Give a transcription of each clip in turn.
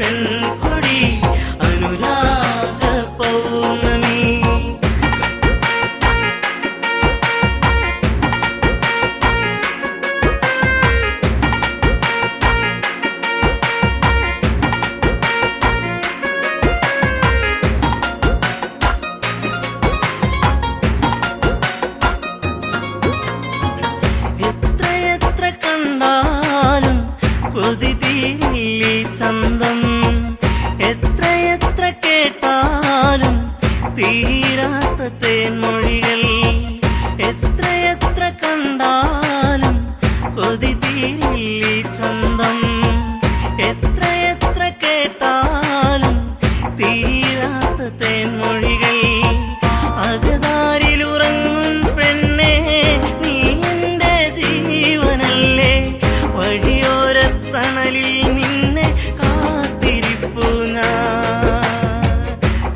പെൺകൊടി അനുരാഗ പൗർണമി. എത്രയെത്ര കണ്ടാലും കൊതി തീരില്ലേ ചന്തം, എത്രയെത്ര കേട്ടാലും തീരാത്ത തേൻമൊഴികൾ. എത്രയെത്ര കണ്ടാലും കൊതി തീരില്ലേ ചന്തം, എത്രയെത്ര കേട്ടാലും തീരാത്ത തേൻമൊഴികൾ. അകതാരിലുറങ്ങും പെണ്ണേ നീ എന്റെ ജീവനല്ലേ, വഴിയോരത്തണലിൽ നിന്നെ കാത്തിരിപ്പു ഞാൻ.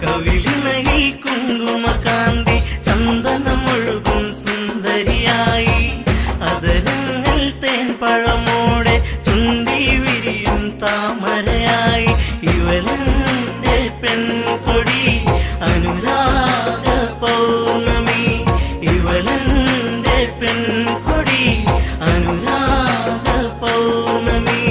കവിളിണയിൽ കുങ്കുമകാന്തി ചന്ദനമൊഴുകും സുന്ദരിയായി, അതരങ്ങൾ തേൻപഴമോടെ ചുണ്ടി വിരിയും താമരയായി. ഇവളെന്റെ പെൺകൊടി അനുരാഗ പൗർണമി, ഇവളെന്റെ പെൺകൊടി അനുരാഗ പൗർണമി.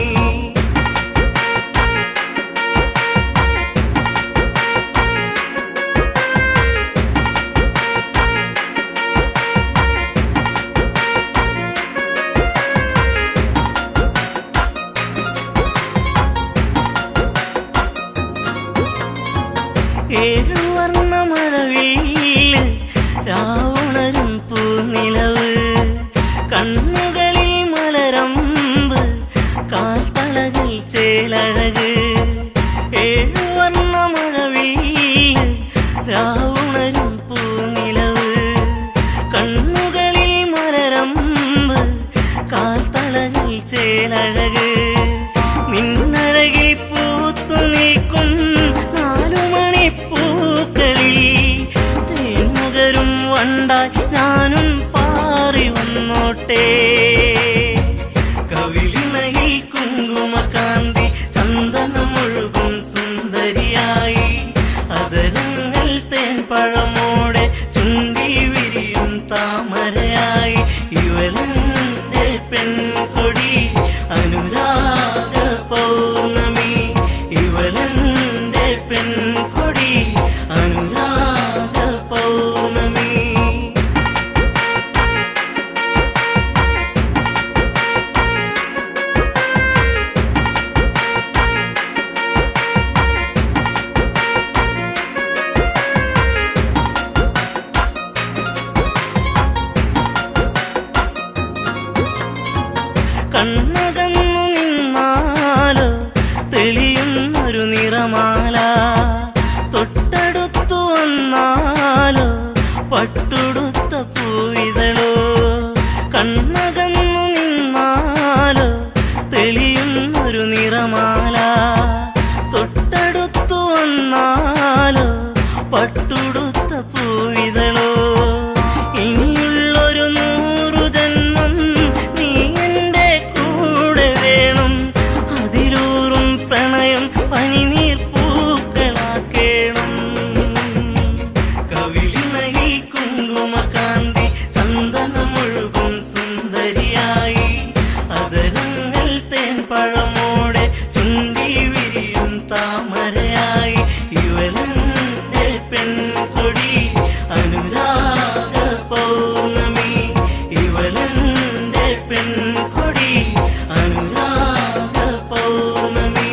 ഏഴുവർണ്ണമഴവിൽ രാവുണരും പൂനിലവ്, കണ്ണുകളിൽ മലരമ്പ് കാൽത്തളകൾ ചേലഴക്. ഏഴുവർണ്ണമഴവിൽ രാവുണരും പൂനിലവ്, കണ്ണുകളിൽ മലരമ്പ് കാൽത്തളകൾ ചേലഴക്. നിന്നഴകിൽ പൂത്തു നിൽക്കും നാലുമണിപ്പൂക്കളിൽ തേൻമുകരും വണ്ടായി ഞാനും പാറി വന്നോട്ടെ. കവിളിണയിൽ കുങ്കുമകാന്തി ചന്ദനമൊഴുകും സുന്ദരിയായി, അതരങ്ങൾ തേൻപഴമോടെ ചുണ്ടി വിരിയും താമരയായി. ഇവളെന്റെ പെൺകൊടി അനുരാഗ പൗർണമി, ഇവളെന്റെ പെൺകൊടി അനുരാഗ പൗർണമി. കണ്ണകന്നു നിന്നാലോ തെളിയുന്നൊരു നിറമാല, തൊട്ടടുത്തു വന്നാലോ പട്ടുടുത്ത പൂവിതളോ. കണ്ണകന്നു നിന്നാലോ തെളിയുന്നൊരു നിറമാല, തൊട്ടടുത്തു വന്നാലോ പട്ടുടുത്ത പൂവിതളോ. ഇനിയുള്ളൊരു 100 ജന്മം നീ എന്റെ കൂടെ വേണം, അതിലൂറും പ്രണയം പനിനീർ പൂക്കളാക്കേണം. കവിളിണയിൽ കുങ്കുമകാന്തി ചന്ദനമൊഴുകും സുന്ദരിയായി, അതരങ്ങൾ തേൻപഴമോടെ ചുണ്ടി വിരിയും താമരയായി. ഇവളെന്റെ പെൺകൊടി അനുരാഗ പൗർണമി, ഇവളെന്റെ പെൺകൊടി അനുരാഗ പൗർണമി.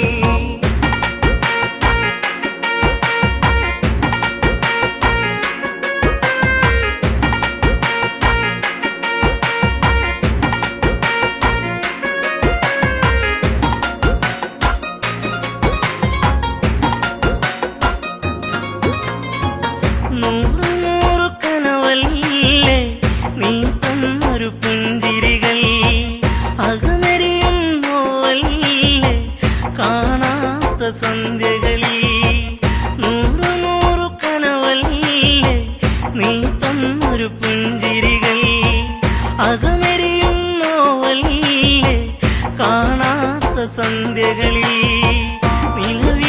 നൂറ് നൂറ് കനവല്ലേ നീ തന്നൊരു പുഞ്ചിരികൾ, അകമെരിയും നോവല്ലേ കാണാത്ത സന്ധ്യകളിൽ. 100 100 കനവല്ലേ നീ തന്നൊരു പുഞ്ചിരികൾ, അകമെരിയും നോവല്ലേ കാണാത്ത സന്ധ്യകളിൽ. നിലവിൽ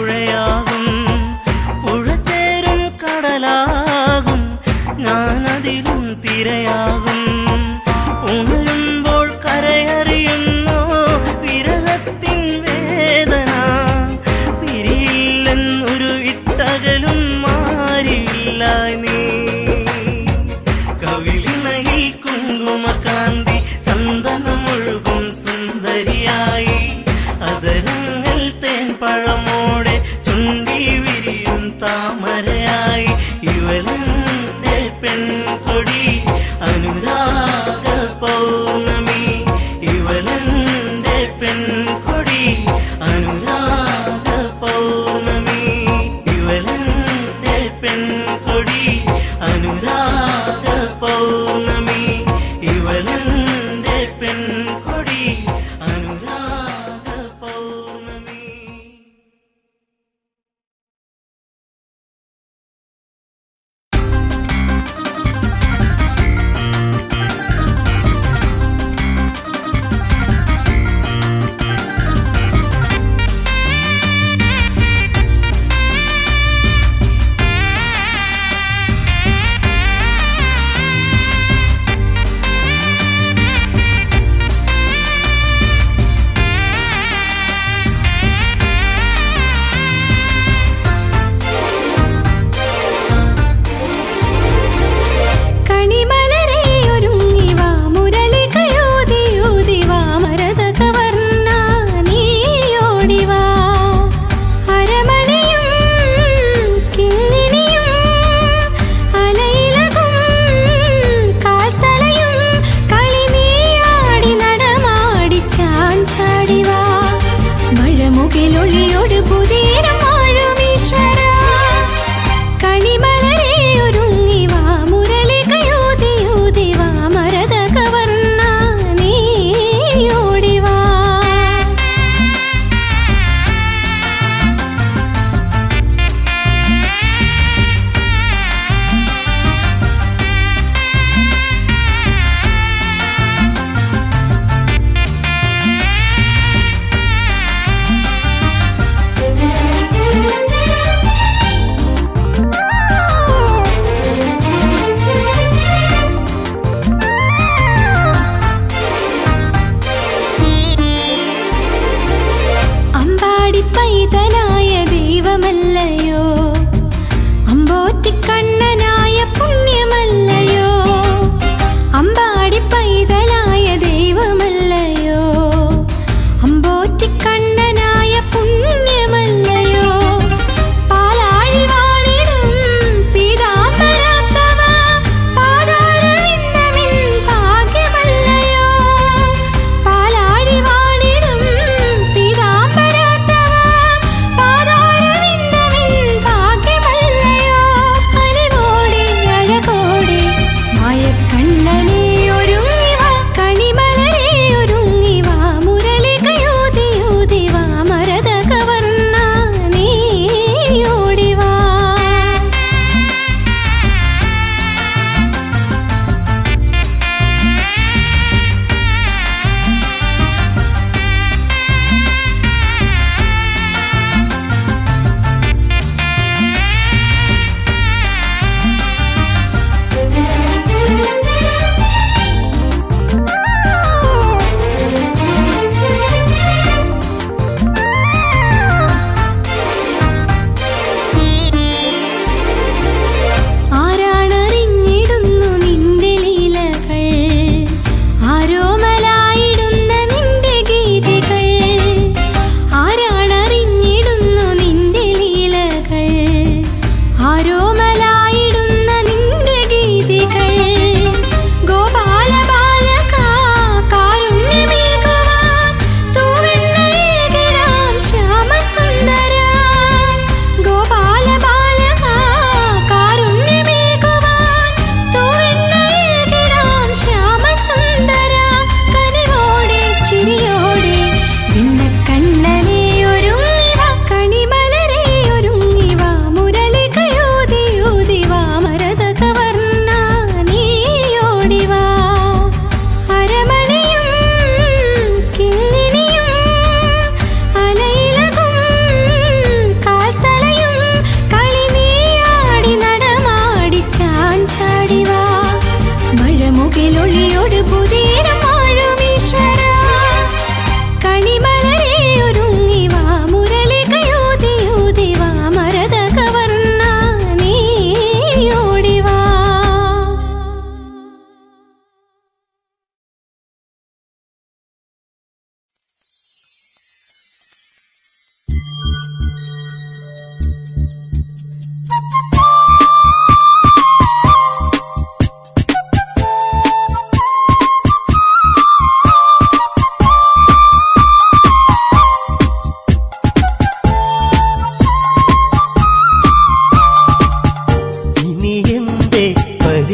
പുഴയാകും, പുഴ ചേരും കടലാകും, ഞാനതിലും തിരയാകും. ഉണരുമ്പോൾ കരയറിയുന്നോ വിരഹത്തിൻ വേദന, പിരിയില്ലെന്നൊരു ഇട്ടകലും മാറിയില്ല നീ. കവിളിണയിൽ കുങ്കുമകാന്തി ചന്ദനമൊഴുകും സുന്ദരിയായി, അതരങ്ങൾ തേൻപഴമോടെ ചുണ്ടി വിരിയും താമരയായി. ഇവളെന്റെ പെൺകൊടി അനുരാഗ പൗർണമി, ഇവളെന്റെ പെൺകൊടി അനുരാഗ പൗർണമി, ഇവളെന്റെ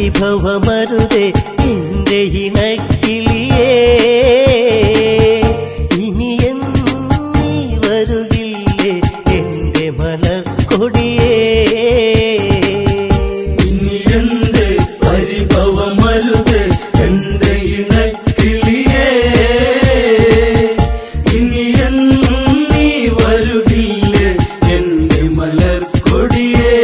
പരിഭവമരുതേ എന്റെ ഇണക്കിളിയേ, ഇനിയെന്നും നീ വരുകില്ലേ എന്റെ മലർക്കൊടിയേ. ഇനിയെന്റെ പരിഭവമരുതേ എന്റെ ഇണക്കിളിയേ, ഇനിയെന്നും നീ വരുകില്ലേ എന്റെ മലർക്കൊടിയേ.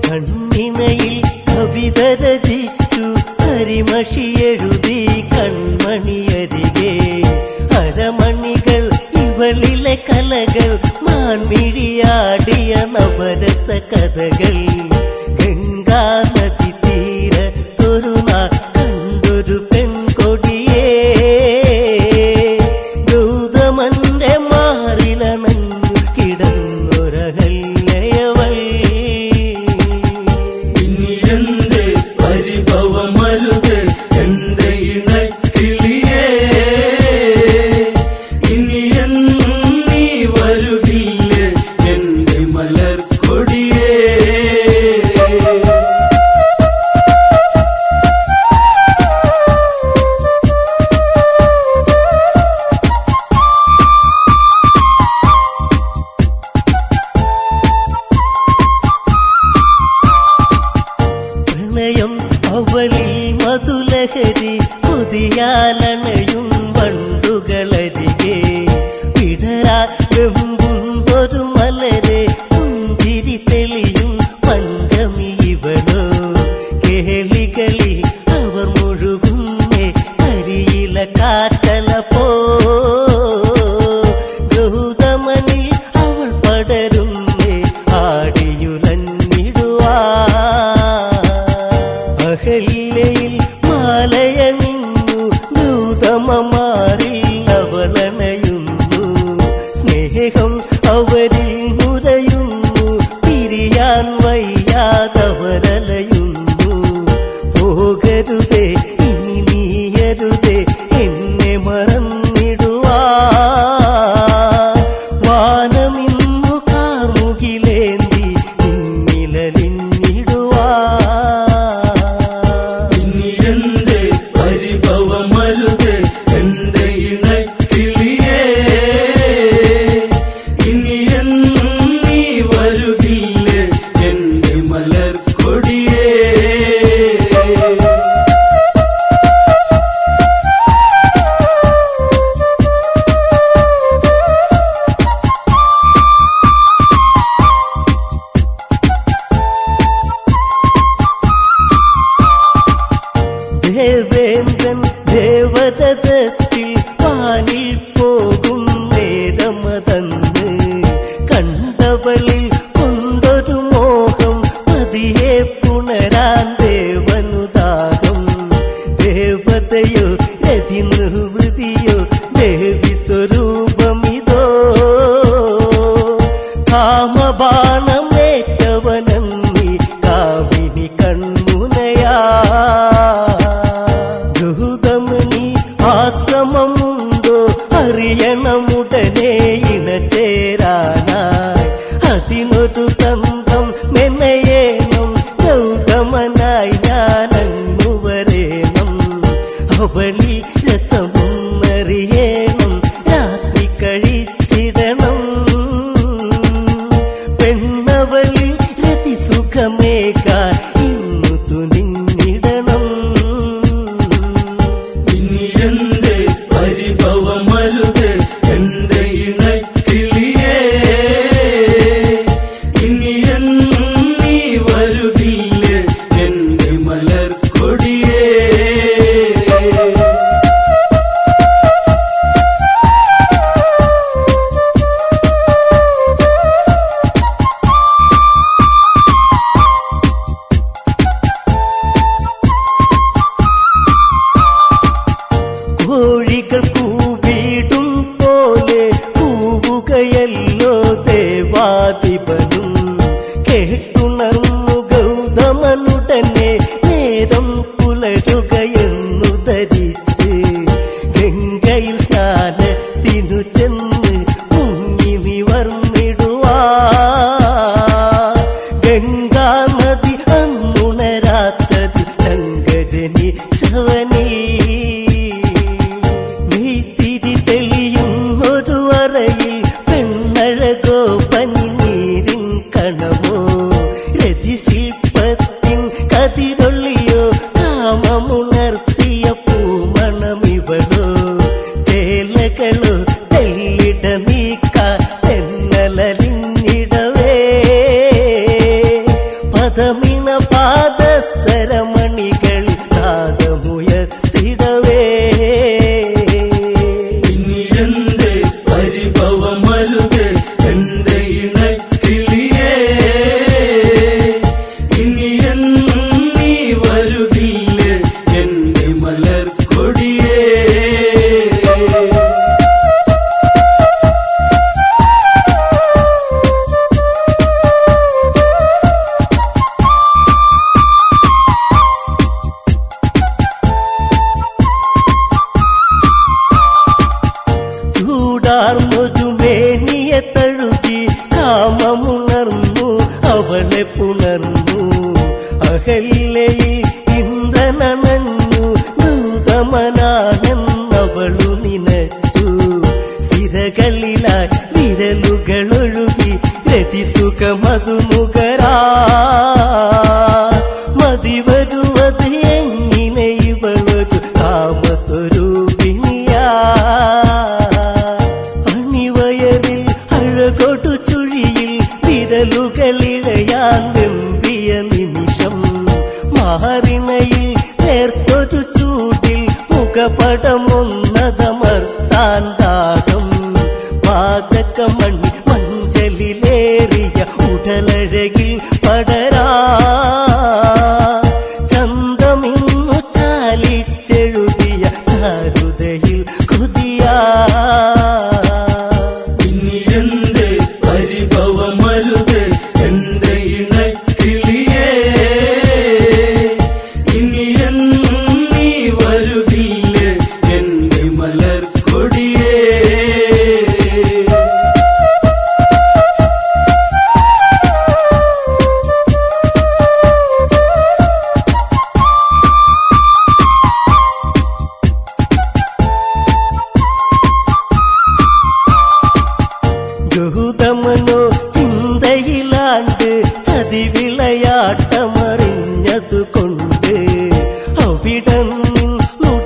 കണ്ണിണയിൽ കവിത രചിച്ചു കരിമഷി എഴുതി കൺമണിയരികെ, അരമണികൾ ഇവളിലെ കലകൾ മാൻമിഴിയാടിയ നവരസ കഥകൾ. ഗംഗാ നദി തീരത്തൊരു നാൾ കണ്ടൊരു പെൺകൊടിയേ, ഗൗതമന്റെ മാറിലണഞ്ഞു കിടന്നൊരഹല്യയവൾ. ഇനിയെന്റെ പരിഭവമരുതേ എന്റെ ഇണക്കിളിയേ, ഇനിയെന്നും നീ വരുകില്ലേ എന്റെ മലർക്കൊടിയേ. പ്രണയം അവളിൽ മധുലഹരി പുതിയാലണയും വണ്ടുകളരികെ, വിടരാ വെമ്പുന്നൊരു മലരെ പുഞ്ചിരി തെളിയും പഞ്ചമി ഇവളോ. കേളികളി അവർ മുഴുകുന്നേ കരിയില കാറ്റല പോ, ഗൗതമനിൽ അവൾ പടരുന്നേ ആടിയുലഞ്ഞിടുവാ. അഹല്യയിൽ മാലയണിഞ്ഞു ഗൗതമമാരിൽ അവളണയുന്നു, സ്നേഹം അവരിൽ മുരയുന്നു, പിരിയാൻ വയ്യാതവരലയുന്നു. പോകരുതേ ഇനി നീയരുതേ എന്നെ മറന്നിടുവാ, വാനമിന്നു കാർമുകിലേന്തി നിന്നിലലിഞ്ഞിടുവാ. ഇനിയെന്റെ പരിഭവമരുതേ എന്റെ ഇണക്കിളിയേ, ഇനിയെന്നും നീ വരുകില്ലേ എന്റെ മലർക്കൊടിയേ. ദേവേന്ദ്രൻ ദേവതത്തിൽ പാനിൽ പോകും നേരമതന്ന്, കണ്ടവളിൽ കൊണ്ടൊരു മോഹം പതിയെ പുണരാൻ ദേവനുദാഹം. ദേവതയോ രതി നിർവൃതിയോ ദേവി സ്വരൂപമിതോ, കാമബാണമേറ്റവനന്നി കാവിനി കൺമുനയാ. ഗൗതമനി ആശ്രമമുണ്ടോ അറിയണമുടനെ ഇണചേരാനായി, അതിനൊരു തന്ത്രം മെനയേണം ഗൗതമനായി ഞാനങ്ങു വരേണം. അവളി രസമൊന്നറിയേണം, രാത്രി കഴിച്ചിടണം. പെണ്ണവളി രതി സുഖമേകാൻ ഇന്നു തുനിഞ്ഞിടണം. ഇനിയെന്റെ പരിഭവമരുതേ എന്റെ ഇണക്കിളിയേ, ഇനിയെന്നും നീ വരുകില്ലേ എന്റെ മലർക്കൊടിയേ. കോഴികൾ കൂവിടും പോലെ കൂവുകയല്ലോ ദേവാധിപനും. കേട്ടുണർന്നു ഗൗതമനുടനെ നേരം പുലരുകയെന്നു ധരിച്ച്, ഗംഗയിൽ സ്നാനത്തിനു ചെന്ന് മുങ്ങി നിവർന്നിടുവാ. ഗംഗാനദി അന്നുണ കാമമുണർന്നു അവളെ പുണർന്നു അഹല്യയിൽ ഇന്ദ്രനണഞ്ഞു ദൂതമനാണെന്നവളു നിനച്ചു സിരകളിലായി വിരലുകളൊഴുകി രതിസുഖമതുമുഖരാ മതി വരുവത് എങ്ങനെ ഇവളൊരു കാമസ്വരൂപിണിയാ അണിവയറിൽ അഴകൊടു ചുഴിയിൽ വിരലുകളിഴയാൻ വെമ്പിയ നിമിഷം മാറിണയിൽ നേർത്തൊരു ചൂടിൽ മുഖപടമൊന്നതമർത്താൻ ദാഹം പാതകമണി മഞ്ചലിലേറിയ ഉടലഴകിൽ പടരാ ചന്തമിന്നു ചാലിച്ചെഴുതിയ ചാരുതയിൽ കൊതിയാ ഇനി എന്റെ പരിഭവമരുത് എന്റെ ഇണക്കിളിയേ ഇനി എന്നും നീ വരുകില്ലേ എന്റെ മലർക്കൊടിയേ ഗൗതമനോ ചിന്തയിലാണ്ട് ചതിവിളയാട്ടമറിഞ്ഞതുകൊണ്ട് അവിടന്നുടനെ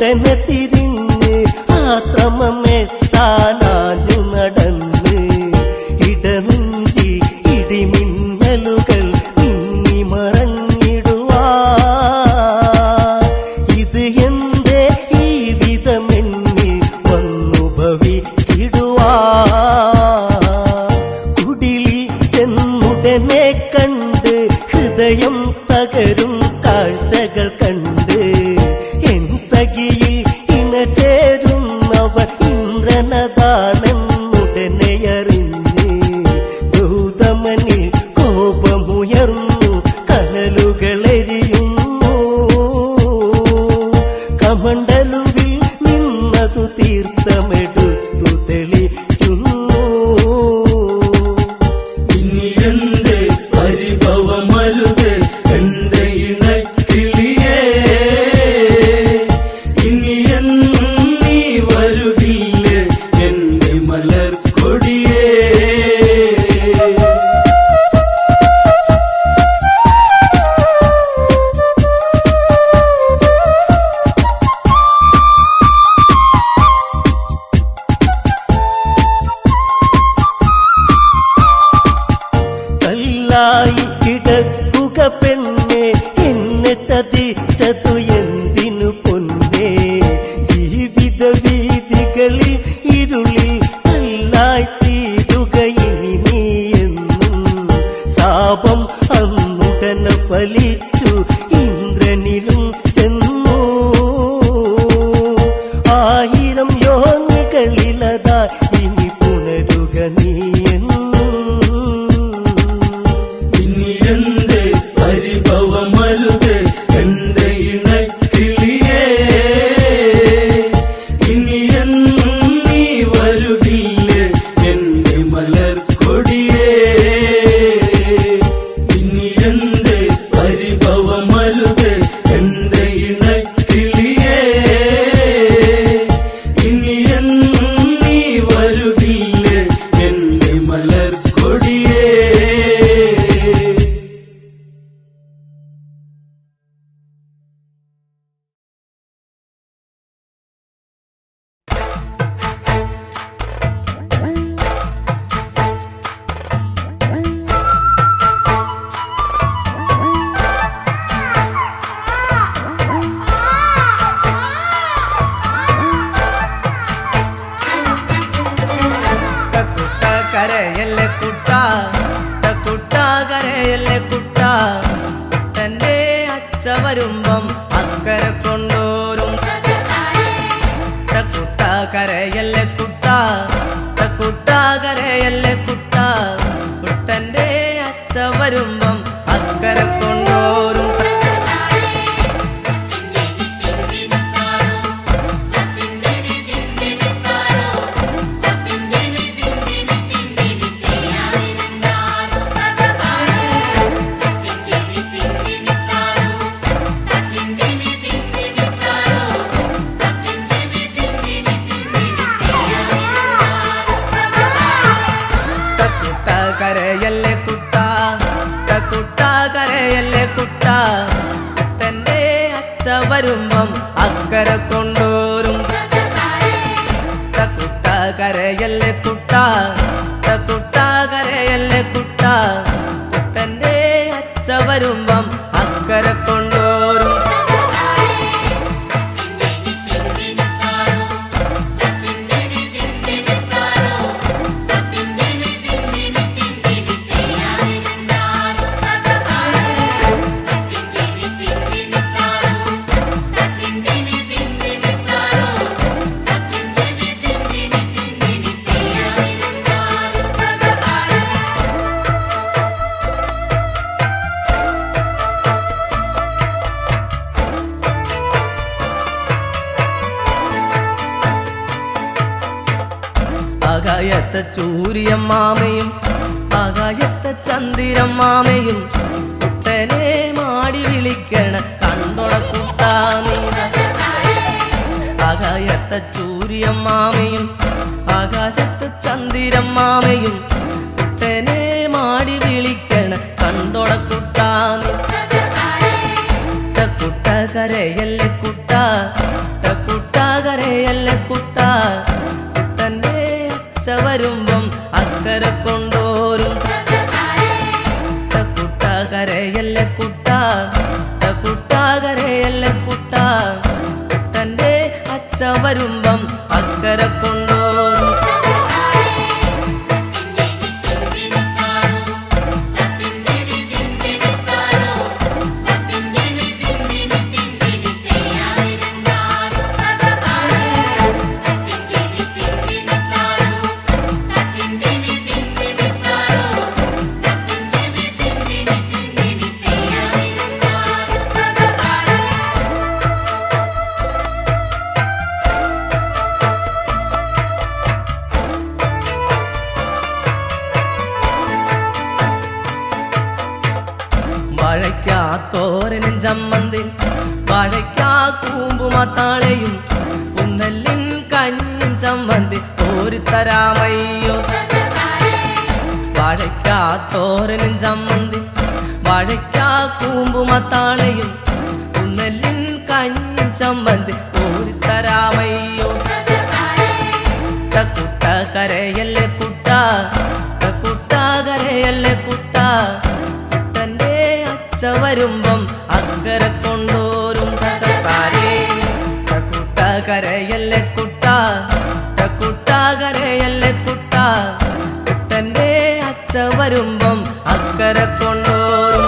തിരിഞ്ഞ് ആശ്രമമെത്താനാനു നടന്ന് ഇടനെഞ്ചി ഇടിമിന്നലുകൾ മിന്നി മറഞ്ഞിടുവാ ഇത് എന്റെ ഈ വിധമെന്നിൽ വന്നു ഭവിച്ചിടുവാ കുടിലിൽ ചെന്നുടനെ കണ്ട് ഹൃദയം തകരും കാഴ്ചകൾ കണ്ട് എൻ സഖിയിൽ ഇണചേരുന്നവർ ഇന്ദ്രനതാണെന്നുടനെ അറിഞ്ഞ് ഗൗതമനിൽ കോപമുയർന്നു കനലുകളെരിയുന്നു കമണ്ടലുവിൽ നിന്നതു തീർത്ഥമെടുത്തു തെളിക്കുന്നു ഇനി എന്റെ പരിഭവമരുത് എന്റെ ഇണക്കിളിയേ ഇനി എന്നും നീ വരുകില്ലേ എന്റെ മലർക്കൊടിയേ കല്ലായി കിടക്കുക പെണ്ണെ എന്നെ ചതിച്ചതു എന്തിനു പൊന്നേ ജീവിത വീതികളിൽ ഇരുളിൽ കല്ലായി തീരുക ഇനി നീ എന്നും ശാപം അന്നുടനെ ഫലിച്ചു ഇന്ദ്രനിലും ചെന്നു 1000 യോനികളിലതാ ഇനി പുണരുക നീ ഇനി എന്റെ പരിഭവമരുത് എന്റെ ഇണക്കിളിയേ ഇനി എന്നും നീ വരുകില്ലേ എന്റെ മലർക്കൊടിയേ ഇനി എന്റെ പരിഭവമരുത് എന്റെ ഇണക്കിളിയേ ഇനി എന്നും നീ വരുകില്ലേ എന്റെ മലർക്കൊടിയേ കരയല്ലേ കുട്ട കരയല്ലേ കുട്ട തന്റെ അച്ഛ വരുമ്പം അക്കരെ കൊണ്ടോരും കുട്ട കരയല്ലേ കുട്ട കരയല്ലേ കുട്ട കുട്ടന്റെ അച്ഛ വരുമ്പം അക്കരെ കൊണ്ടോരും കരയല്ലേ കുട്ട കുട്ട കരയല്ലേ കുട്ട കുട്ടന്റെ അച്ഛ വരുമ്പം അക്കരെ കൊണ്ടോരും കുട്ട കരയല്ലേ കുട്ട കുട്ട കരയല്ലേ കുട്ട കുട്ടന്റെ അച്ഛ വരുമ്പം അക്കരെ കൊണ്ടോരും ആകായത്തെ ചൂര്യമ്മാമയും ആകാശത്തെ ചന്ദിരമ്മാമയും കുട്ടനെ മാടി വിളിക്കണ കണ്ടോള കുട്ടാ നീ ആകായത്തെ ചൂര്യമ്മാമയും ആകാശത്തെ ചന്ദിരമ്മാമയും കുട്ടനെ മാടി വിളിക്കണ കണ്ടോള കുട്ടാ നീ കുട്ട കരയല്ലേ കുട്ട കുട്ട കരയല്ലേ കുട്ട കുട്ടന്റെ വരുമ്പം അക്കരെ കൊണ്ടോരും കുട്ട കരയല്ലേ കുട്ട കുട്ട കരയല്ലേ കുട്ട കുട്ടന്റെ അച്ഛ വരുമ്പം അക്കരെ കൊണ്ടോരും വാഴയ്ക്കാ തോരനും ചമ്മന്തി വാഴയ്ക്കാ കൂമ്പുമാത്താളയും പുന്നല്ലിൻ കഞ്ഞും ചമ്മന്തി കോരിത്തരാമയ്യോ വാഴയ്ക്കാ തോരനും ചമ്മന്തി വാഴയ്ക്കാ കൂമ്പുമാത്താളയും പുന്നല്ലിൻ കഞ്ഞും ചമ്മന്തി കോരിത്തരാമയ്യോ കുട്ട കരയല്ലേ കുട്ട കുട്ട കരയല്ലേ കുട്ട വരുമ്പം അക്കരെ കൊണ്ടോരും കുട്ട കരയല്ലേ കുട്ട കുട്ട കരയല്ലേ കുട്ട കുട്ടന്റെ അച്ഛ വരുമ്പം അക്കരെ കൊണ്ടോരും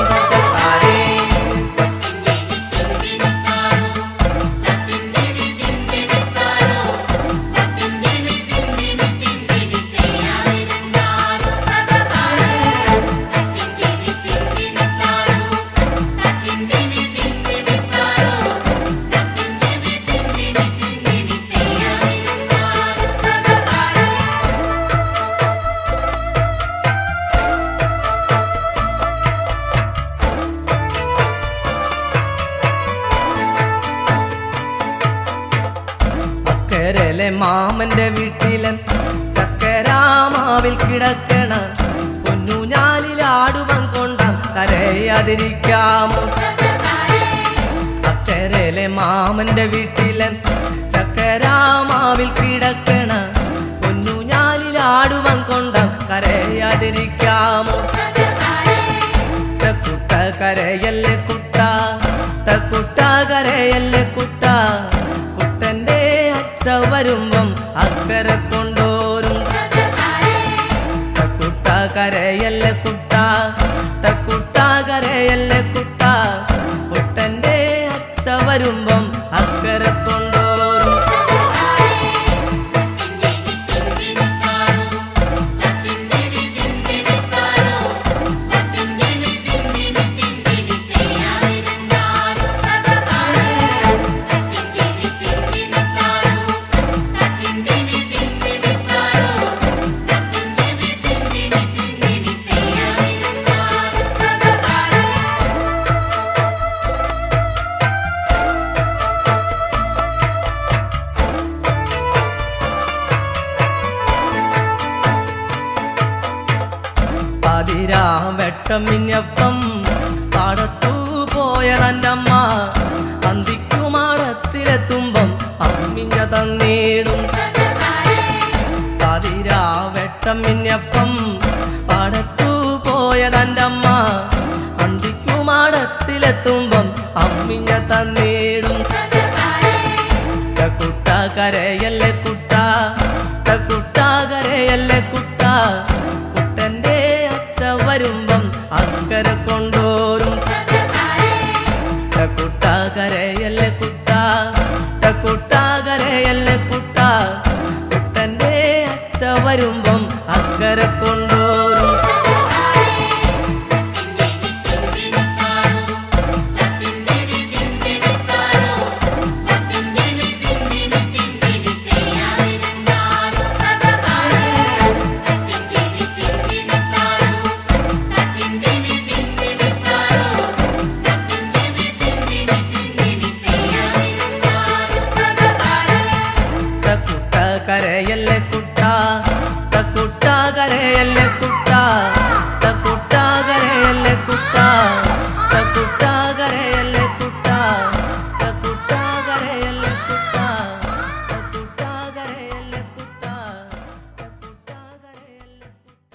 ചക്കരയിലെ മാമന്റെ വീട്ടിലെ ചക്കരാമാവിൽ കിടക്കണ പൊന്നൂഞ്ഞാലിലാടുവൻ കൊണ്ടാം കരയാതിരിക്കാമോ ചക്കരയിലെ മാമന്റെ വീട്ടിലെ ചക്കരാമാവിൽ കിടക്കണ പൊന്നൂഞ്ഞാലിലാടുവൻ കൊണ്ടാം കരയാതിരിക്കാമോ കുട്ട കരയല്ലേ കുട്ട കുട്ട കരയല്ലേ കുട്ട കുട്ടന്റെ അച്ഛ വരുമ്പം അക്കരെ കൊണ്ടോരും കുട്ട കരയല്ലേ കുട്ട കുട്ട കരയല്ലേ കുട്ട കുട്ടന്റെ അച്ഛ വരുമ്പം അക്കരെ കൊണ്ടോരും പാതിരാ വെട്ടം മിന്നപ്പം പാടത്തു പോയതൻ്റമ്മ അന്തിക്കുമാടത്തിലെത്തുമ്പം അമ്മിഞ്ഞ തന്നീടും. പാതിരാ വെട്ടം മിന്നപ്പം പാടത്തു പോയതൻ്റമ്മ അന്തിക്കുമാടത്തിലെത്തുമ്പം അമ്മിഞ്ഞ തന്നീടും. കുട്ട കരയല്ലേ കുട്ട, കുട്ട കരയല്ലേ കുട്ട, കുട്ടൻ്റെ അച്ഛ വരുമ്പം അക്കരെ കൊണ്ടോരും. കുട്ട കരയല്ലേ കുട്ട, കുട്ട കരയല്ലേ കുട്ട, കുട്ടൻ്റെ അച്ഛ വരുമ്പം അക്കരെ കൊണ്ടോരും. കരയല്ലേ കുട്ട, കുട്ട കരയല്ലേ കുട്ട, കുട്ട കരയല്ലേ കുട്ട, കുട്ട കരയല്ലേ കുട്ട, കുട്ട കരയല്ലേ കുട്ട, കുട്ട കരയല്ലേ കുട്ട, കുട്ട കരയല്ലേ കുട്ട.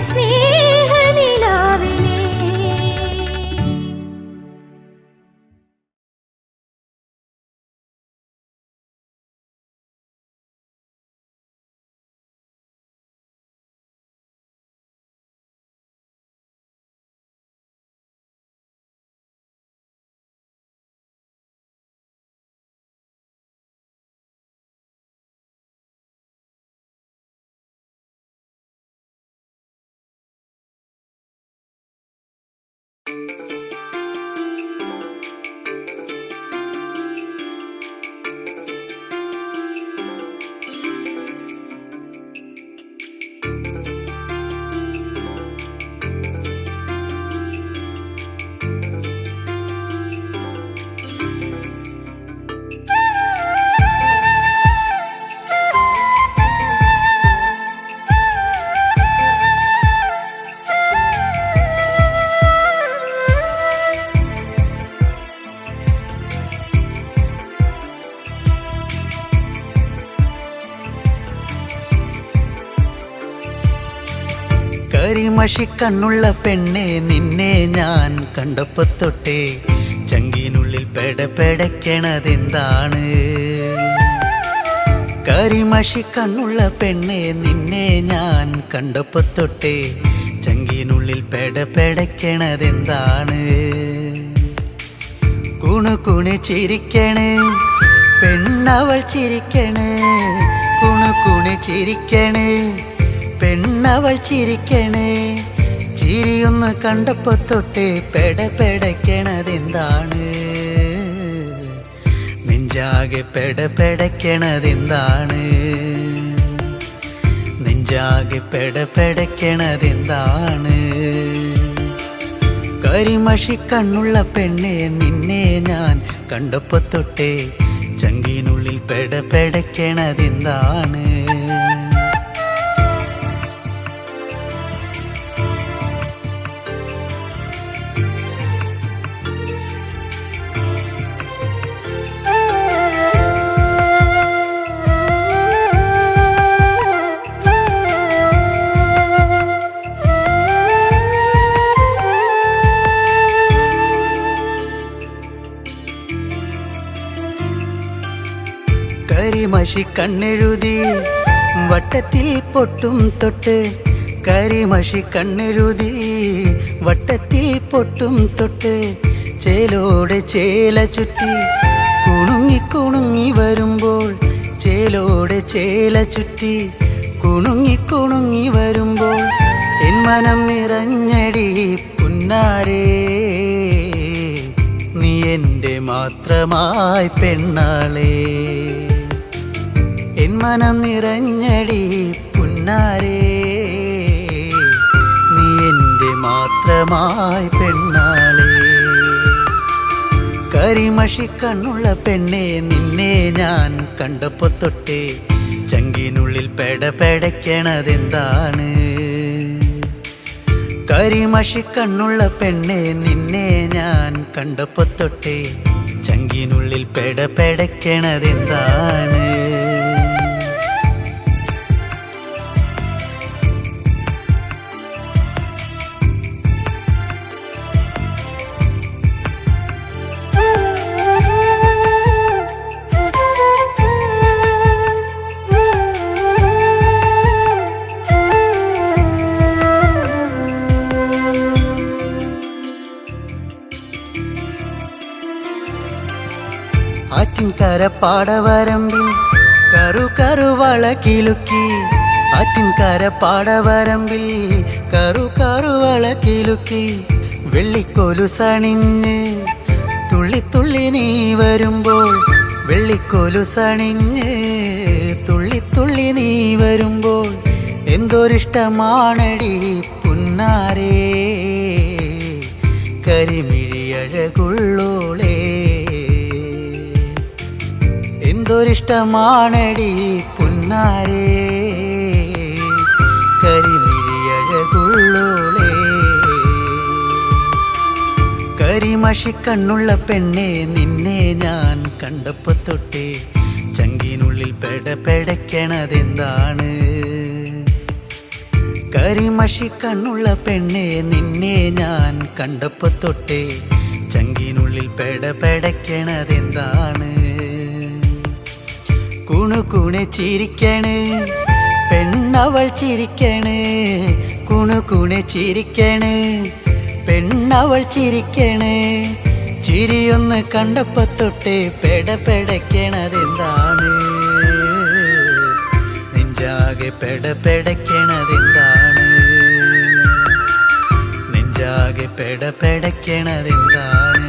സ്നേഹനിലാവിനെ കരിമഷിക്കണ്ണുള്ള പെണ്ണെ നിന്നെ ഞാൻ കണ്ടപ്പോ തൊട്ടേ ചങ്കിനുള്ളിൽ പെടപ്പെടക്കണതെന്താണ്? കരിമഷിക്കണ്ണുള്ള പെണ്ണെ നിന്നെ ഞാൻ കണ്ടപ്പോ തൊട്ടേ ചങ്കിനുള്ളിൽ പെടപ്പെടക്കണതെന്താണ്? കുണുകുണി ചിരിക്കണേ പെണ്ണവൾ ചിരിക്കണേ, കുണുകുണി ചിരിക്കണേ പെണ്ണവൾ ചിരിക്കണേ. ചിരിയൊന്ന് കണ്ടപ്പോ തൊട്ടേ പെടപ്പെടക്കണതെന്താണ്? നെഞ്ചാകെ പെടപ്പെടക്കണതെന്താണ്? നെഞ്ചാകെ പെടപ്പെടക്കണതെന്താണ്? കരിമഷിക്കണ്ണുള്ള പെണ്ണെ നിന്നെ ഞാൻ കണ്ടപ്പോ തൊട്ടേ ചങ്കിനുള്ളിൽ പെടപ്പെടക്കണതെന്താണ്? കരിമഷിക്കണ്ണെഴുതി വട്ടത്തിൽ പൊട്ടും തൊട്ട്, കരിമഷിക്കണ്ണെഴുതി വട്ടത്തിൽ പൊട്ടും തൊട്ട്, ചേലോടെ ചേല ചുറ്റി കുണുങ്ങി കുണുങ്ങി വരുമ്പോൾ, ചേലോടെ ചേല ചുറ്റി കുണുങ്ങി കുണുങ്ങി വരുമ്പോൾ എൻ മനം നിറഞ്ഞടി പുന്നാരേ, നീ എൻ്റെ മാത്രമായി പെണ്ണാളേ. എൻ മനം നിറഞ്ഞടി പുന്നാരേ, നീ എൻ്റെ മാത്രമായി പെണ്ണാളേ. കരിമഷിക്കണ്ണുള്ള പെണ്ണെ നിന്നെ ഞാൻ കണ്ടപ്പോ തൊട്ടേ ചങ്കിനുള്ളിൽ പെടപ്പെടക്കണതെന്താണ്? കരിമഷിക്കണ്ണുള്ള പെണ്ണെ നിന്നെ ഞാൻ കണ്ടപ്പോ തൊട്ടേ ചങ്കിനുള്ളിൽ പെടപ്പെടക്കണതെന്താണ്? ആറ്റിൻകര പാടവരമ്പിൽ കറു കറുവള കിലുക്കി, ആറ്റിൻകര പാടവരമ്പിൽ കറു കറുവള കിലുക്കി, വെള്ളിക്കൊലുസണിഞ്ഞ് തുള്ളി തുള്ളി നീ വരുമ്പോൾ, വെള്ളിക്കൊലുസണിഞ്ഞ് തുള്ളി തുള്ളി നീ വരുമ്പോൾ എന്തൊരിഷ്ടമാണടി പുന്നാരേ, കരിമിഴിയഴകുള്ളോളേ. എന്തൊരിഷ്ടമാണടി പുന്നാരേ, കരിമിഴിയഴകുള്ളോളേ. കരിമഷിക്കണ്ണുള്ള പെണ്ണെ നിന്നെ ഞാൻ കണ്ടപ്പോ തൊട്ടേ ചങ്കിനുള്ളിൽ പെടപ്പെടക്കണതെന്താണ്? കരിമഷി കണ്ണുള്ള പെണ്ണെ നിന്നെ ഞാൻ കണ്ടപ്പോ തൊട്ടേ ചങ്കിനുള്ളിൽ പെടപെടക്കണതെന്താണ്? കുണുകുണെ ചിരിക്കണ് പെണ്ണവൾ ചിരിക്കണ്, കുണുകുണെ ചിരിക്കണ് പെണ്ണവൾ ചിരിക്കണ്. ചിരിയൊന്ന് കണ്ടപ്പോ തൊട്ടേ പെടപെടക്കണതെന്താണ്? നെഞ്ചാകെ പെടപെടക്കണതെന്താണ്? നെഞ്ചാകെ പെടപെടക്കണതെന്താണ്?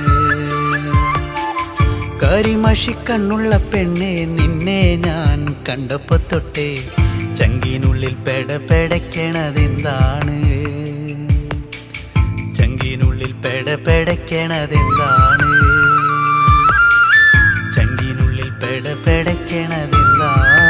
കരിമഷി കണ്ണുള്ള പെണ്ണെ നിന്നെ ഞാൻ കണ്ടപ്പോ തൊട്ടേ ചങ്കിനുള്ളിൽ പെടപെടക്കണതെന്താണ്? ചങ്കിനുള്ളിൽ പെടപെടക്കണതെന്താണ്? ചങ്കിനുള്ളിൽ പെടപെടക്കണതെന്താണ്?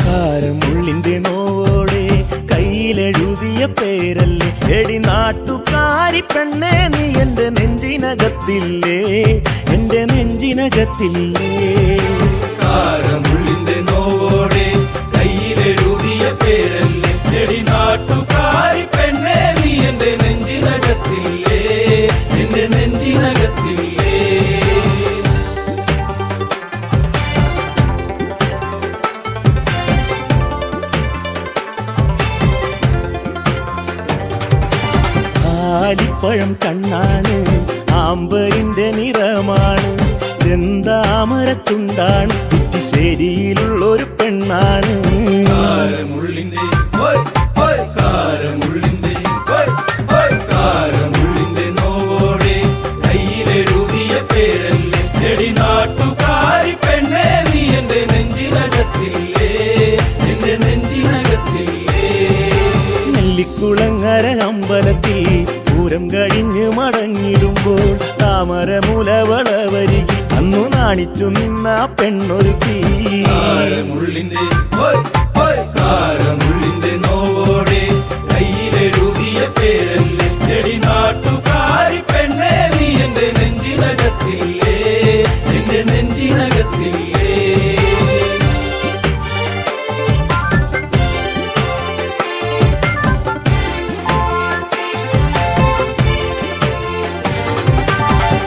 കാരമുള്ളിന്റെ നോവോടെ കയ്യിലെഴുതിയ പേരല്ലേ എടി നാട്ടുകാരി പെണ്ണേ, നീ എന്റെ നെഞ്ചിനകത്തില്ലേ, എന്റെ നെഞ്ചിനകത്തില്ലേ. കാരമുള്ളിന്റെ നോവോടെ കയ്യിലെഴുതിയ പേരല്ലേ എടി നാട്ടുകാരി പെണ്ണേ, നീ എന്റെ നെഞ്ചിനകത്തില്ലേ, എന്റെ നെഞ്ചിനകത്തില്ലേ. ആലിപ്പഴം കണ്ണാണ്, ആമ്പരിന്റെ നിറമാണ്, ചെന്താമരത്തുണ്ടാണ്, കുറ്റിശ്ശേരിയിലുള്ളൊരു പെണ്ണാണ്. കാരമുള്ളിന്റെ കാരമുള്ളിന്റെ കാരമുള്ളിന്റെ നോവോടെ കയ്യിലെഴുതിയ പേരല്ലേ എടി നാട്ടുകാരി പെണ്ണേ, നീ എന്റെ നെഞ്ചിനകത്തില്ലേ, എന്റെ നെഞ്ചിനകത്തില്ലേ. നെല്ലിക്കുളങ്ങര അമ്പലത്തിൽ പൂരം കഴിഞ്ഞ് മടങ്ങിടുമ്പോൾ താമരമുലവളവരികിൽ അന്നു നാണിച്ചു നിന്ന പെണ്ണൊരുക്കി. കാരമുള്ളിന്റെ കാരമുള്ളിന്റെ നോവോടെ കയ്യിലെഴുതിയ പേരല്ലേ എടി നാട്ടുകാരി പെണ്ണേ, നീ എന്റെ നെഞ്ചിനകത്തില്ലേ, എന്റെ നെഞ്ചിനകത്തില്ലേ.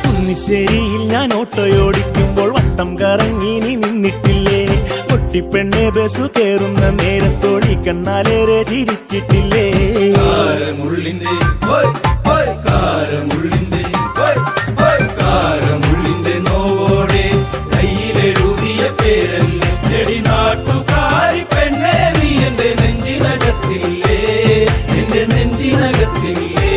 കുന്നിശ്ശേരിയിൽ ഞാൻ ഓട്ടോയോടിക്കുമ്പോൾ വട്ടം കറങ്ങി നീ നിന്നിട്ടില്ലേ, പൊട്ടിപ്പെണ്ണെ ബസ് കയറുന്ന നേരത്തോടി കണ്ണാലേറെ ചിരിച്ചിട്ടില്ലേ. കാരമുള്ളിന്റെ കാരമുള്ളിന്റെ കാരമുള്ളിന്റെ നോവോടെ കയ്യിലെഴുതിയ പേരല്ലേ എടി നാട്ടുകാരി പെണ്ണേ, നീ എന്റെ നെഞ്ചിനകത്തില്ലേ, എന്റെ നെഞ്ചിനകത്തില്ലേ.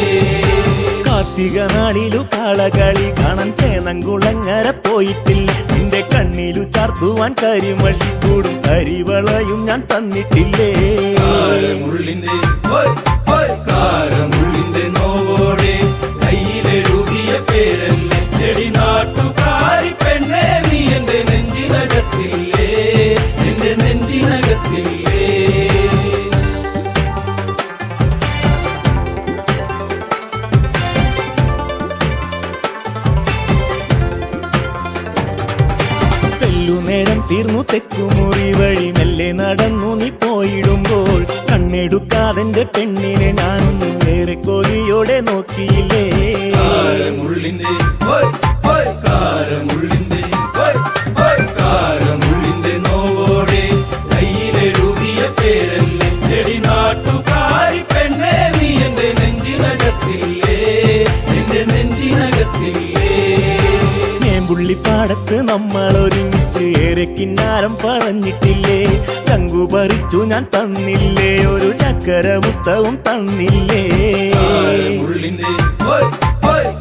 കാർത്തിക നാളിലു കാളകളി കാണാൻ ചേന്നംകുളങ്ങര പോയിട്ടില്ല, നിന്റെ കണ്ണിലു ചാർത്തുവാൻ കരിമഷിക്കൂടും കരിവളയും ഞാൻ തന്നിട്ടില്ലേ. കാരമുള്ളിന്റെ കാരമുള്ളിന്റെ നോവോടെ കയ്യിലെഴുതിയ പേരല്ലേ എടി നാട്ടുകാരി പെണ്ണേ, നീ എന്റെ നെഞ്ചിനകത്തില്ലേ, എന്റെ നെഞ്ചിനകത്തില്ലേ. നേരം തീർന്നു തെക്കുമുറി വഴി മെല്ലെ നടന്നു നീ പോയിടുമ്പോൾ കണ്ണെടുക്കാതെന്റെ പെണ്ണിനെ ഞാനൊന്നും ഏറെ കൊതിയോടെ നോക്കിയില്ലേ. കാരമുള്ളിന്റെ കാരമുള്ളിന്റെ കാരമുള്ളിന്റെ നോവോടെ കയ്യിലെഴുതിയ പേരല്ലേ എടി നാട്ടുകാരി പെണ്ണേ, നീ എന്റെ നെഞ്ചിനകത്തില്ലേ, എന്റെ നെഞ്ചിനകത്തില്ലേ. പുള്ളിപ്പാടത്ത് നമ്മൾ ഒരുമിച്ച് ഏറെ കിന്നാരം പറഞ്ഞിട്ടില്ലേ, ചങ്കു പറിച്ചു ഞാൻ തന്നില്ലേ, ഒരു ചക്കര മുത്തവും തന്നില്ലേ. കാരമുള്ളിന്റെ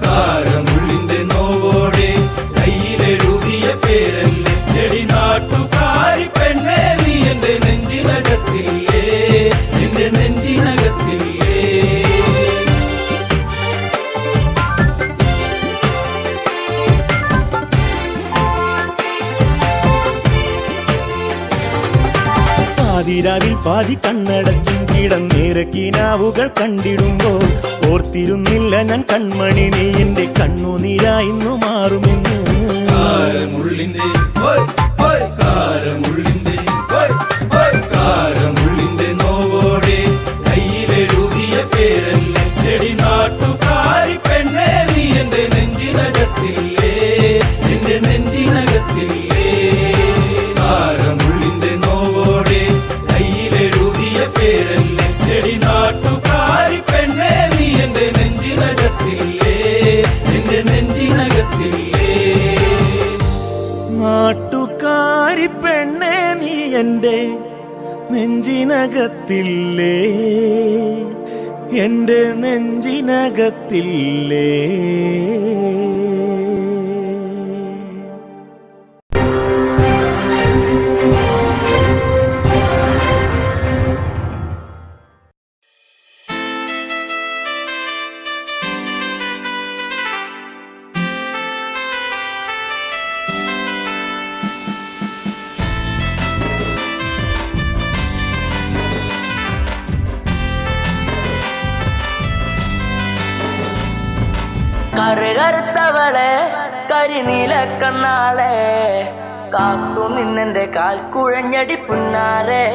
കാരമുള്ളിന്റെ നോവോടെ കയ്യിലെഴുതിയ പേരല്ലേ എടി നാട്ടുകാരി പെണ്ണേ നീ എന്റെ നെഞ്ചിനകത്തില്ലേ, എന്റെ നെഞ്ചിനകത്തില്ലേ. പാതിരാവിൽ പാതി കണ്ണടച്ചും കിടന്നേറെ കിനാവുകൾ കണ്ടിടുമ്പോൾ ഓർത്തിരുന്നില്ല ഞാൻ കൺമണി നീ എന്റെ കണ്ണുനീരായിന്നു മാറുമെന്ന്. കാരമുള്ളിന്റെ കാരമുള്ളിന്റെ കാരമുള്ളിന്റെ നോവോടെ കയ്യിലെഴുതിയ പേരല്ലേ എടി നാട്ടുകാരി പെണ്ണേ നീ എന്റെ നെഞ്ചിനകത്തില്ലേ, എന്റെ നെഞ്ചിനകത്തില്ലേ. കാരമുള്ളിന്റെ നോവോടെ കയ്യിലെഴുതിയ പേരല്ലേ എടി നാട്ടുകാരി പെണ്ണേ നീ എന്റെ നെഞ്ചിനകത്തില്ലേ, എന്റെ നെഞ്ചിനകത്തില്ലേ. നാട്ടുകാരി പെണ്ണേ നീ എന്റെ നെഞ്ചിനകത്തില്ലേ, എന്റെ നെഞ്ചിനകത്തില്ലേ. കറുകറുത്തവളെ കരിനീല കണ്ണാളെ കാത്തു നിന്നെന്റെ കാൽ കുഴഞ്ഞടി പുന്നാരെ.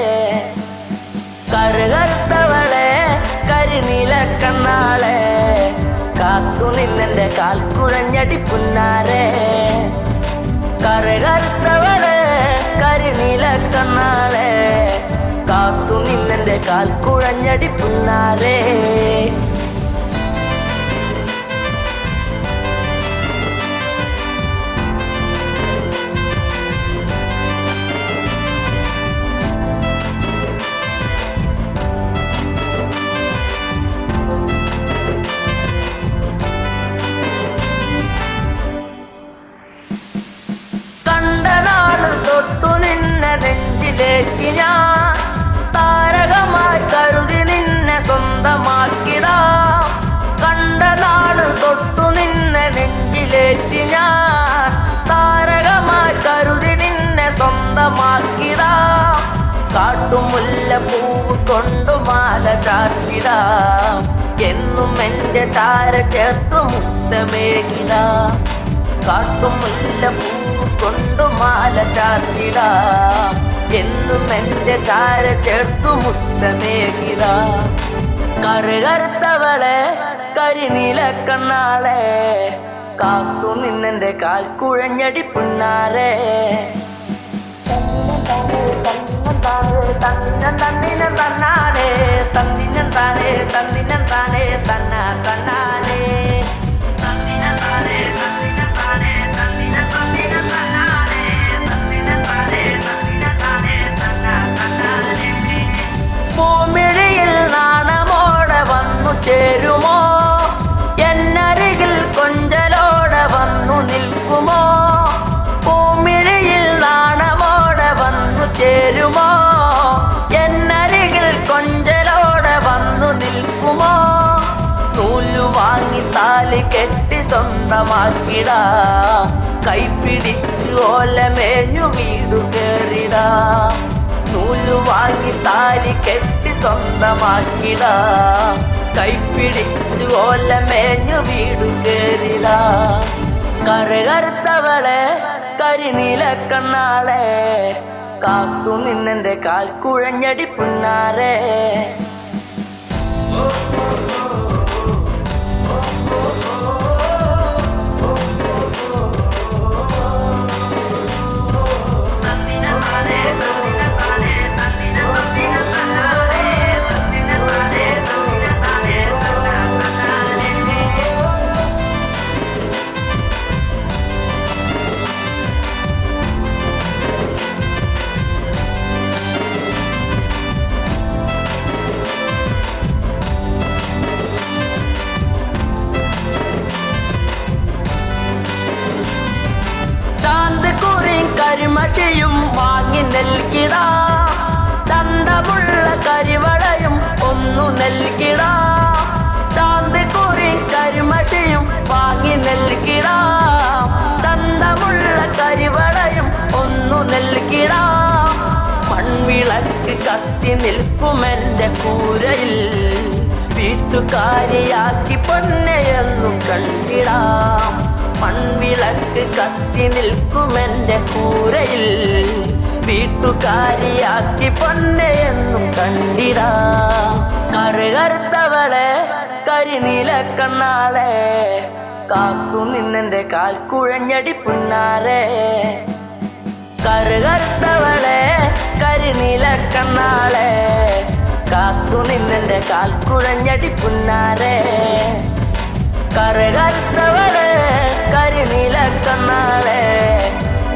കറുകറുത്തവളെ കരിനീല കണ്ണാളെ കാത്തു നിന്നെന്റെ കാൽ കുഴഞ്ഞടി പുന്നാരെ. കറുകറുത്തവളെ കരിനീല കണ്ണാളെ കാത്തു നിന്നെന്റെ കാൽ കുഴഞ്ഞടി പുന്നാരെ. തൊട്ടു നിന്നെ നെഞ്ചിലേറ്റി ഞാൻ താരകമായി കരുതി നിന്നെ സ്വന്തമാക്കിടാം. കണ്ട നാള് തൊട്ടു നിന്നെ നെഞ്ചിലേറ്റി ഞാൻ താരകമായി കരുതി നിന്നെ സ്വന്തമാക്കിടാം. കാട്ടുമുല്ല പൂവ് കൊണ്ടു മാല ചാത്തിടാം, എന്നും എന്റെ ചാര ചേർത്തു മുത്തമേകിടാം. കാട്ടുമുല്ല പൂവ് കൊണ്ടു മാല ചാത്തിടാം, എന്നും എന്റെ ചാര ചേർത്തു മുത്തമേകിടാം. കറുകറുത്തവളെ കരിനീല കണ്ണാളെ കാത്തു നിന്നെന്റെ കാൽ കുഴഞ്ഞടി പുന്നാരെ. തന്നിനം തന്നാനേ തന്നിനം താനേ തന്നിനം താനേ തന്ന തന്നാനേ തന്നിനം താനേ തന്നിനം താനേ തന്നിനം തന്നിനം തന്നാനേ തന്നിനം താനേ തന്നിനം താനേ തന്ന തന്നാനേ. പൂമിഴിയിൽ നാണമോടെ വന്നു ചേരുമോ, എന്നരികിൽ കൊഞ്ചലോടെ വന്നു നിൽക്കുമോ. പൂമിഴിയിൽ നാണമോടെ വന്നു ചേരുമോ, എന്നരികിൽ കൊഞ്ചലോടെ വന്നു നിൽക്കുമോ. നൂലു വാങ്ങി താലി കെട്ടി സ്വന്തമാക്കിടാം, കൈപ്പിടിച്ചു ഓലമേഞ്ഞു വീടു കേറിടാം. നൂലു വാങ്ങി താലി കെട്ടി സ്വന്തമാക്കിടാം, കൈപ്പിടിച്ചു ഓലമേഞ്ഞു വീടു കേറിടാം. കറുകറുത്തവളെ കരിനീല കണ്ണാളെ കാത്തു നിന്നെന്റെ കാൽ കുഴഞ്ഞടി പുന്നാരെ. കരിമഷിയും വാങ്ങി നൽകിട ചന്തമുള്ള കരിവളയും ഒന്നു നൽകിട ചാന്ത് കുറി കരിമഷിയും വാങ്ങി നൽകിട ചന്തമുള്ള കരിവളയും ഒന്നു നൽകിട മൺവിളക്ക് കത്തി നിൽക്കുമെന്റെ കൂരയിൽ വീട്ടുകാരിയാക്കി പൊന്നെയെന്നു കണ്ടിടാം മൺവിളക്ക് കത്തി നിൽക്കുമെന്റെ കൂരയിൽ വീട്ടുകാരിയാക്കി പൊന്നെയെന്നു കണ്ടിടാം കറുകറുത്തവളെ കരിനീല കണ്ണാളെ കാത്തു നിന്നെന്റെ കാൽ കുഴഞ്ഞടി പുന്നാരെ കറുകറുത്തവളെ കരിനീല കണ്ണാളെ കാത്തു നിന്നെന്റെ കാൽ കുഴഞ്ഞടി പുന്നാരെ കറുകറുത്തവളെ കരിനീല കണ്ണാളെ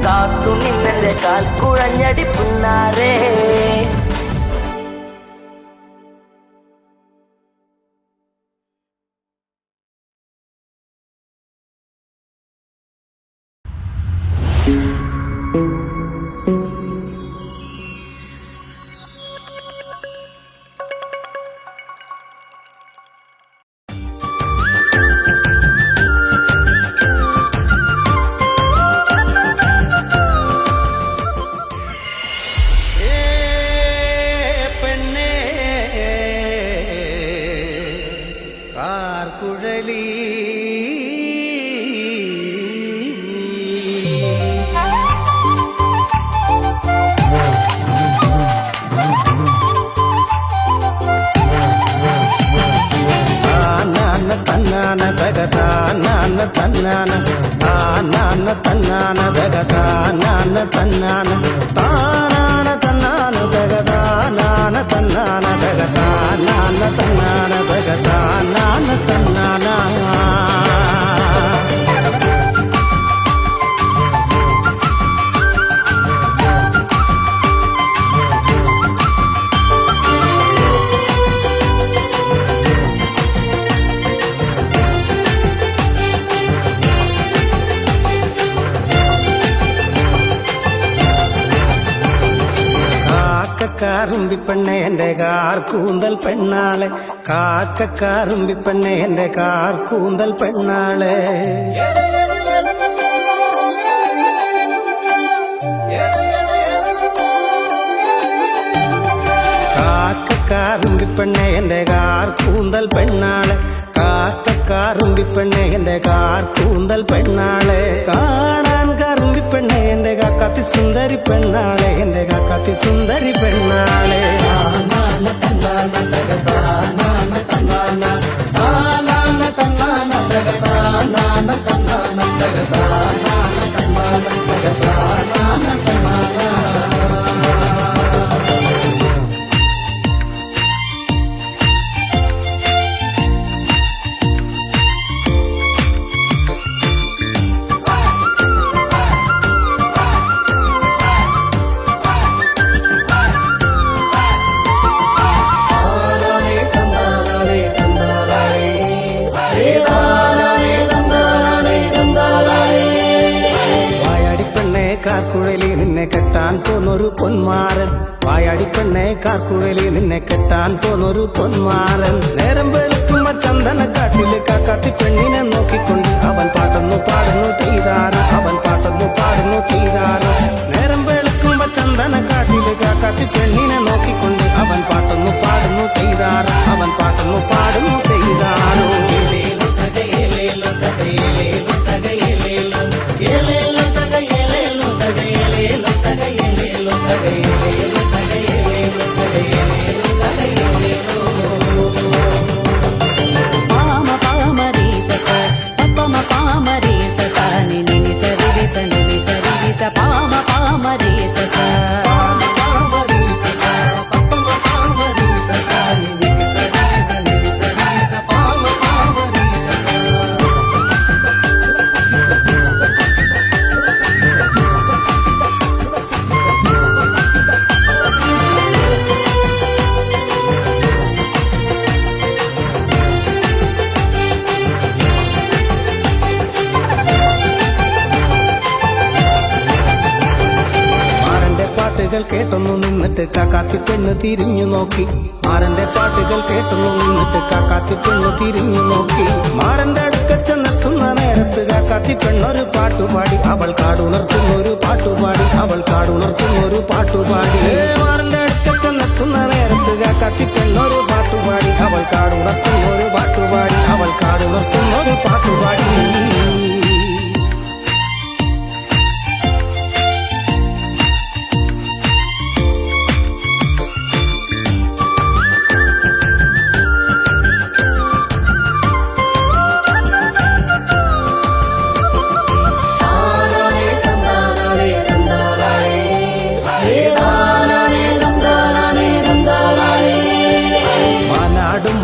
കാത്തു നിന്നെന്റെ കാൽ കുഴഞ്ഞടി പുന്നാരെ കാറുമ്പിപ്പെണ്ണെ എന്റെ കാർ കൂന്തൽ പെണ്ണാളെ കാക്കക്കാറുമ്പിപ്പെണ്ണെ എന്റെ കാർ കൂന്തൽ പെണ്ണാളെ കാക്കക്കാറുമ്പിപ്പെണ്ണെ എന്റെ കാർ കൂന്തൽ പെണ്ണാളെ കാക്കക്കാറുമ്പിപ്പെണ്ണെ എന്റെ കാർ കൂന്തൽ പെണ്ണാളെ കാണാൻ കറുമ്പിപ്പെണ്ണെ എന്റെ കാക്കാത്തി സുന്ദരി പെണ്ണാളെ എന്റെ കാക്കാത്തി സുന്ദരി പെണ്ണാളെ കാർക്കുഴലി നിന്നെ കെട്ടാൻ പോന്നൊരു പൊന്മാരൻ വായാടിപ്പെണ്ണെ കാർക്കുഴലി നിന്നെ കെട്ടാൻ പോന്നൊരു പൊന്മാരൻ നേരം വെളുക്കുമ്പോ ചന്ദനക്കാട്ടില് കാക്കാത്തി പെണ്ണിനെ നോക്കിക്കൊണ്ട് അവൻ പാട്ടൊന്നു പാടുന്നു ചെയ്താരോ അവൻ പാട്ടൊന്നു പാടുന്നു ചെയ്താരോ നേരം വെളുക്കുമ്പോ ചന്ദനക്കാട്ടില് കാക്കാത്തി പെണ്ണിനെ നോക്കിക്കൊണ്ട് അവൻ പാട്ടൊന്നു പാടുന്നു ചെയ്താരോ അവൻ പാട്ടൊന്നു പാടുന്നു ചെയ്താരോ పామ పామ రే స പാട്ടുകൾ കേട്ടൊന്നു നിന്നിട്ട് കാക്കാത്തി പെണ്ണ് തിരിഞ്ഞു നോക്കി മാരന്റെ പാട്ടുകൾ കേട്ടൊന്നു നിന്നിട്ട് കാക്കാത്തി പെണ്ണ് തിരിഞ്ഞു നോക്കി മാരന്റെ അടുക്ക ചെന്നെത്തുന്ന നേരത്ത് കാക്കാത്തി പെണ്ണൊരു പാട്ടുപാടി അവൾ കാടുണർത്തുന്നൊരു പാട്ടുപാടി അവൾ കാടുണർത്തുന്നൊരു പാട്ടുപാടി മാരന്റെ അടുക്ക ചെന്നെത്തുന്ന നേരത്ത് കാക്കാത്തി പെണ്ണൊരു പാട്ടുപാടി അവൾ കാടുണർത്തുന്നൊരു പാട്ടുപാടി അവൾ കാടുണർത്തുന്നൊരു പാട്ടുപാടി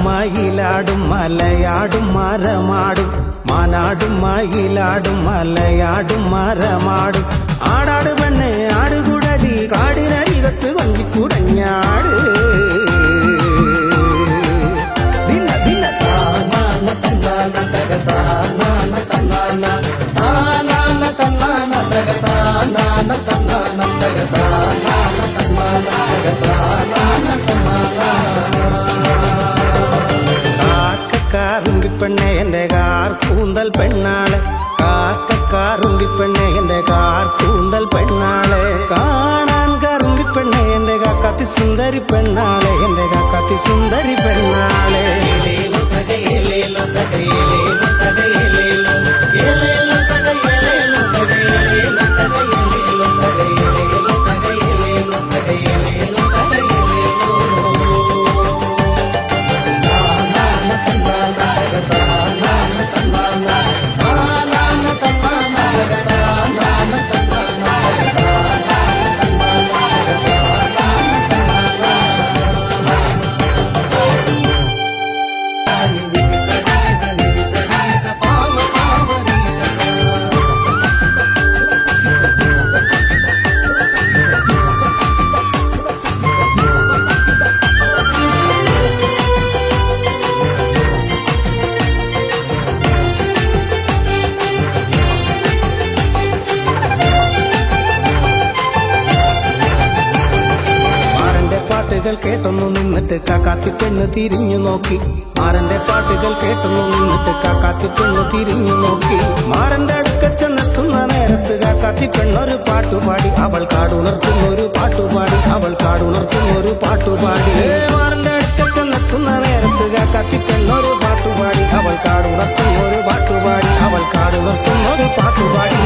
മയിലാടും മലയാടും മരമാടും മാനാടും മയിലാടും മലയാടും മരമാടും ആടാട് പെണ്ണെ ആടുകുടലി കാടിനരികത്ത് കൊഞ്ചിക്കുടഞ്ഞാട് ദിന ദിന താനാന തന്നാന തകതാനാന തന്നാന താനാന തന്നാന തകതാനാന തന്നാന തകതാനാന തന്നാന തകതാനാന തന്നാന കാറുങ്കിപ്പെണ്ണെ എന്റെ കാർ കൂന്തൽ പെണ്ണാളെ കാറുങ്കിപ്പെണ്ണെ എന്റെ കാർ കൂന്തൽ പെണ്ണാളെ കാണാൻ കറുങ്കിപ്പെണ്ണെ എന്റെ കാക്കാത്തി സുന്ദരി പെണ്ണാളെ എന്റെ കാക്കാത്തി സുന്ദരി പെണ്ണാളെ പാട്ടുകൾ കേട്ടൊന്നു നിന്നിട്ട് കാക്കാത്തി പെണ്ണ് തിരിഞ്ഞു നോക്കി മാരന്റെ പാട്ടുകൾ കേട്ടൊന്നു നിന്നിട്ട് കാക്കാത്തി പെണ്ണ് തിരിഞ്ഞു നോക്കി മാരന്റെ അടുക്ക ചെന്നെത്തുന്ന നേരത്ത് കാക്കാത്തി പെണ്ണൊരു പാട്ടുപാടി അവൾ കാടുണർത്തുന്നൊരു പാട്ടുപാടി അവൾ കാടുണർത്തുന്നൊരു പാട്ടുപാടി മാരന്റെ അടുക്ക ചെന്നെത്തുന്ന നേരത്ത് കാക്കാത്തി പെണ്ണൊരു പാട്ടുപാടി അവൾ കാടുണർത്തുന്നൊരു പാട്ടുപാടി അവൾ കാടുണർത്തുന്നൊരു പാട്ടുപാടി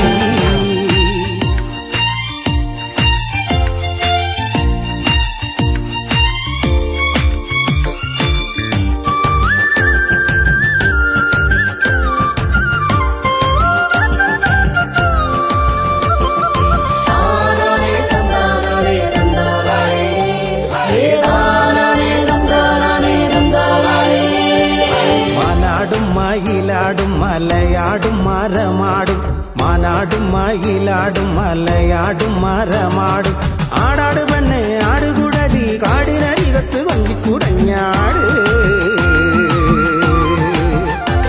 മയിലാടും മലയാടും മരമാടും മാനാടും മയിലാടും മലയാടും മരമാടും ആടാട് പെണ്ണെ ആടുകുടലി കാടിനരികത്ത് കൊഞ്ചിക്കുടഞ്ഞാട്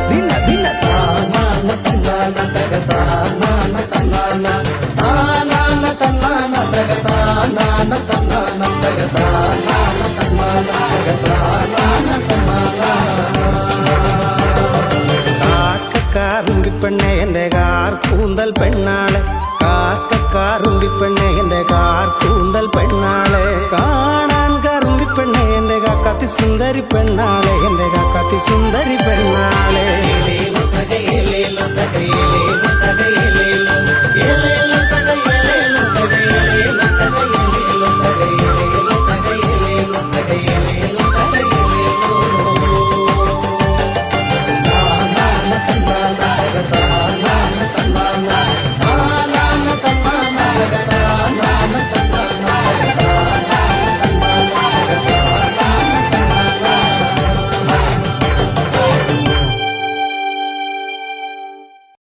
ദിന ദിന താനാന തന്നാന തകതാനാന തന്നാന താനാന തന്നാന തകതാനാന തന്നാന തകതാനാന തന്നാന തകതാനാന തന്നാന കാറുങ്കിപ്പെണ്ണെ എന്റെ കാർ കൂന്തൽ പെണ്ണാളെ കാറുങ്കിപ്പെണ്ണെ എന്റെ കാർ കൂന്തൽ പെണ്ണാളെ കാണാൻ കറുങ്കിപ്പെണ്ണെ എന്റെ കാക്കാത്തി സുന്ദരി പെണ്ണാളെ എന്റെ കാക്കാത്തി സുന്ദരി പെണ്ണാളെ